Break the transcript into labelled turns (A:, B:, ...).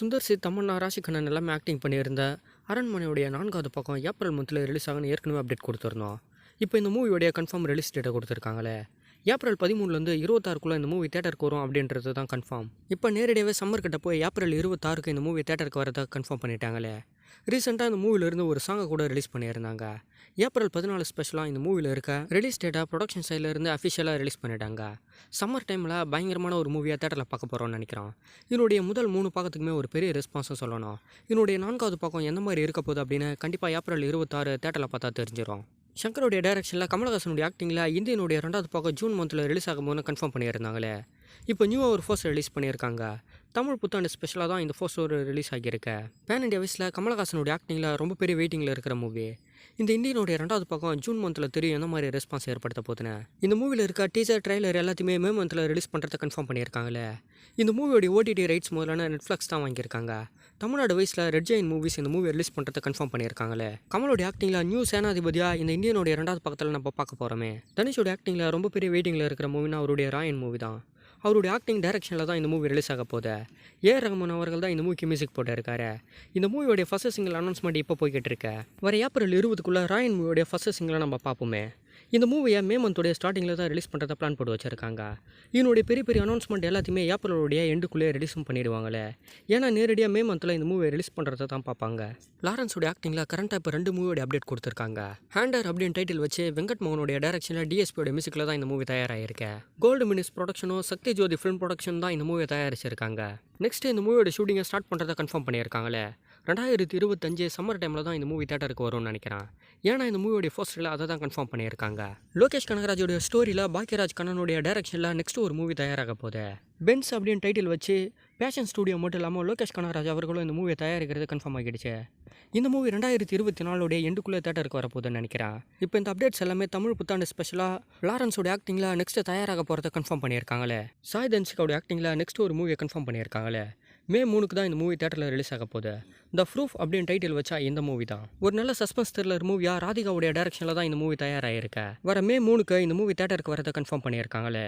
A: Sundar C, Tamannaah, ராஷிகண்ணன் எல்லாமே acting பண்ணியிருந்த அரண்மனையுடைய 4வது பக்கம் ஏப்ரல் மந்த்தில் ரிலீஸ் ஆகுன்னு ஏற்கனவே அப்டேட் கொடுத்துருந்தோம். இப்போ இந்த மூவியோடைய கன்ஃபார்ம் ரிலீஸ் டேட்டை கொடுத்துருக்காங்களே. ஏப்ரல் 13லேருந்து 26க்குள்ளே இந்த மூவி தேட்டருக்கு வரும் அப்படின்றது தான் கன்ஃபார்ம். இப்போ நேரடியாகவே சம்மர் கிட்ட போய் ஏப்ரல் 26க்கு இந்த மூவி தேட்டருக்கு வரதை கன்ஃபார்ம் பண்ணிட்டாங்களே. ரீசெண்டாக இந்த மூவிலேருந்து ஒரு சாங்கை கூட ரிலீஸ் பண்ணியிருந்தாங்க. ஏப்ரல் 14 ஸ்பெஷலாக இந்த மூவியில் இருக்க ரிலீஸ் டேட்டை ப்ரொடக்ஷன் சைட்லேருந்து அஃபிஷியலாக ரிலீஸ் பண்ணிட்டாங்க. சம்மர் டைமில் பயங்கரமான ஒரு மூவியாக தேட்டரில் பார்க்க போகிறோம்னு நினைக்கிறோம். இதனுடைய முதல் 3 பாகத்துக்குமே ஒரு பெரிய ரெஸ்பான்ஸும் சொல்லணும். இதனுடைய 4வது பக்கம் எந்த மாதிரி இருக்க போகுது அப்படின்னு கண்டிப்பாக ஏப்ரல் 26 தேட்டரில் பார்த்தா தெரிஞ்சிடும். சங்கருடைய டைரக்ஷனில் கமலஹாசனுடைய ஆக்டிங்கில் இந்தியனுடைய 2வது பக்கம் ஜூன் மந்தில் ரிலீஸ் ஆகும்போது கன்ஃபார்ம் பண்ணியிருந்தாங்களே. இப்போ நியூவாக ஒரு போஸ்டர் ரிலீஸ் பண்ணியிருக்காங்க. தமிழ் புத்தாண்டு ஸ்பெஷலாக தான் இந்த போஸ்டர் ரிலீஸ் ஆகியிருக்கு. பேன் இண்டியா வைஸில் கமலஹாசனுடைய ஆக்டிங்கில் ரொம்ப பெரிய வெயிட்டிங்கில் இருக்கிற மூவி. இந்த இந்தியனுடைய 2வது பக்கம் ஜூன் மந்தில் தெரியும் எந்த மாதிரி ரெஸ்பான்ஸ் ஏற்படுத்த போதுன்னு. இந்த மூவியில் இருக்க டீசர், ட்ரைலர் எல்லாத்தையுமே மே மந்தில் ரிலீஸ் பண்ணுறதை கன்ஃபார்ம் பண்ணியிருக்காங்களே. இந்த மூவியோடைய ஓடிடி ரைட்ஸ் முதலான நெட்ஃப்ளிக்ஸ் தான் வாங்கியிருக்காங்க. தமிழ்நாடு வைஸில் ரெட் ஜெயின் மூவிஸ் இந்த மூவி ரிலீஸ் பண்ணுறதை கன்ஃபார்ம் பண்ணியிருக்காங்களே. கமலோடைய ஆக்டிங்கில் நியூ சேனாதிபதியாக இந்த இந்தியனுடைய 2வது பக்கத்தில் நம்ம பார்க்க போகிறோமே. தனுஷோட ஆக்டிங்கில் ரொம்ப பெரிய வெயிட்டிங்கில் இருக்கிற மூவினா அவருடைய ராயன் மூவி தான். அவருடைய ஆக்டிங் டைரக்ஷனில் தான் இந்த மூவி ரிலீஸ் ஆக போகுது. ஏஆர் ரஹ்மான் அவர்கள் தான் இந்த மூவிக்கு மியூசிக் போட்டிருக்காரு. இந்த மூவியோடைய ஃபர்ஸ்ட் சிங்கிள் அனௌன்ஸ்மெண்ட் இப்போ போய்கிட்டு இருக்கு. வர ஏப்ரல் 20க்குள்ளே ராயன் மூவியோடைய ஃபர்ஸ்ட் சிங்கிளை நம்ம பார்ப்போமே. இந்த மூவியை மே மந்தோடைய ஸ்டார்டிங்கில் தான் ரிலீஸ் பண்ணுறத பிளான் போட்டு வச்சுருக்காங்க. இதனுடைய பெரிய பெரிய அனௌன்ஸ்மெண்ட் எல்லாத்தையுமே ஏப்ரலோடைய எண்டுக்குள்ளே ரிலீஸும் பண்ணிடுவாங்களே. ஏன்னா நேரடியாக மே மந்தில் இந்த மூவியை ரிலீஸ் பண்ணுறத தான் பார்ப்பாங்க. லாரன்ஸோடைய ஆக்டிங்கில் கரண்ட்டாக இப்போ 2 மூவியோட அப்டேட் கொடுத்துருக்காங்க. ஹேண்டர் அப்படின்னு டைட்டில் வச்சு வெங்கட் மோகனுடைய டைரக்ஷனில் டிஎஸ்பியோட மியூசிக்கில் தான் இந்த மூவி தயாராகிருக்கு. கோல்டு மினிஸ் ப்ரொடக்ஷனும் சக்தி ஜோதி ஃபிலிம் ப்ரொடக்ஷன் தான் இந்த மூவியை தயாரிச்சிருக்காங்க. நெக்ஸ்ட் இந்த மூவியோட ஷூட்டிங்கை ஸ்டார்ட் பண்ணுறதை கன்ஃபார்ம் பண்ணியிருக்காங்களே. 2025 சம்மர் டைமில் தான் இந்த மூவி தேட்டருக்கு வரும்னு நினைக்கிறேன். ஏன்னா இந்த மூவியோடைய போஸ்டரில் அதை தான் கன்ஃபார்ம் பண்ணியிருக்காங்க. லோகேஷ் கனகராஜோடைய ஸ்டோரியில் பாக்கியராஜ் கண்ணனுடைய டைரக்ஷனில் நெக்ஸ்ட் ஒரு மூவி தயாராக போகுது. பென்ஸ் அப்படின்னு டைட்டில் வச்சு பேஷன் ஸ்டூடியோ மட்டும் இல்லாமல் லோகேஷ் கனகராஜ் அவர்களும் இந்த மூவியை தயாரிக்கிறது கன்ஃபார்ம் ஆகிடுச்சு. இந்த மூவி 2024 எண்டுக்குள்ளே தேட்டருக்கு வரப்போகுதுன்னு நினைக்கிறேன். இப்போ இந்த அப்டேட்ஸ் எல்லாமே தமிழ் புத்தாண்டு ஸ்பெஷலாக லாரன்ஸோட ஆக்டிங்கில் நெக்ஸ்ட் தயாராக போகிறத கன்ஃபார்ம் பண்ணியிருக்காங்களே. சாய் தன்சிகாவோட ஆக்டிங்கில் நெக்ஸ்ட் ஒரு மூவியை கன்ஃபார்ம் பண்ணியிருக்காங்களே. மே 3க்கு தான் இந்த மூவி தேட்டரில் ரிலீஸ் ஆக போகுது. த ப்ரூஃப் அப்படின்னு டைட்டில் வச்சா இந்த மூவி தான் ஒரு நல்ல சஸ்பென்ஸ் த்ரில்லர் மூவியாக ராதிகாவுடைய டைரக்ஷனில் தான் இந்த மூவி தயாராகிருக்கு. வர மே 3க்கு இந்த மூவி தேட்டருக்கு வரதை கன்ஃபார்ம் பண்ணியிருக்காங்களே.